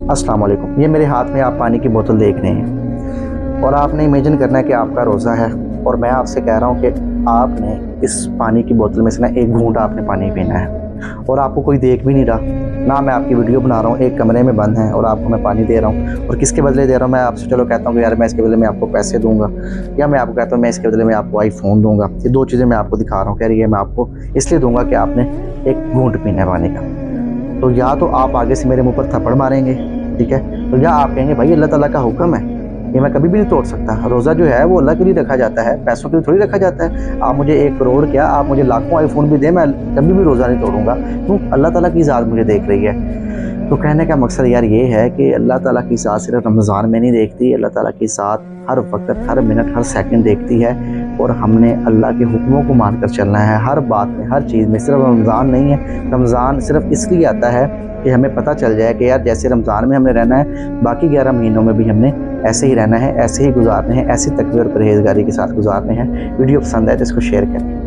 अस्सलाम वालेकुम। ये मेरे हाथ में आप पानी की बोतल देख रहे हैं और आपने इमेजिन करना है कि आपका रोज़ा है और मैं आपसे कह रहा हूँ कि आपने इस पानी की बोतल में से ना एक घूंट आपने पानी पीना है और आपको कोई देख भी नहीं रहा। ना मैं आपकी वीडियो बना रहा हूँ, एक कमरे में बंद हैं और आपको मैं पानी दे रहा हूँ और किसके बदले दे रहा हूँ? मैं आपसे चलो कहता हूँ कि यार मैं इसके बदले में आपको पैसे दूंगा, या मैं आपको कहता हूँ मैं इसके बदले में आपको आईफोन दूंगा। ये दो चीज़ें मैं आपको दिखा रहा हूँ, कह रही है मैं आपको इसलिए दूंगा कि आपने एक घूंट पीना है पानी का। तो या तो आप आगे से मेरे मुंह पर थप्पड़ मारेंगे, ठीक है, तो या आप कहेंगे भाई अल्लाह ताला का हुक्म है, ये मैं कभी भी नहीं तोड़ सकता। रोज़ा जो है वो अल्लाह के लिए रखा जाता है, पैसों के लिए थोड़ी रखा जाता है। आप मुझे 1 करोड़ क्या, आप मुझे लाखों आईफोन भी दें, मैं कभी भी रोज़ा नहीं तोड़ूंगा। क्यों? अल्लाह ताला की ज़ात मुझे देख रही है। तो कहने का मकसद यार ये है कि अल्लाह ताला की ज़ात सिर्फ रमज़ान में नहीं देखती, अल्लाह ताला की ज़ात हर वक्त, हर मिनट, हर सेकंड देखती है। और हमने अल्लाह के हुक्मों को मानकर चलना है हर बात में, हर चीज़ में। सिर्फ रमज़ान नहीं है, रमज़ान सिर्फ इसलिए आता है कि हमें पता चल जाए कि यार जैसे रमज़ान में हमने रहना है, बाकी 11 महीनों में भी हमने ऐसे ही रहना है, ऐसे ही गुजारने हैं, ऐसी तकबीर और परहेज़गारी के साथ गुजारने हैं। वीडियो पसंद आए तो इसको शेयर करें।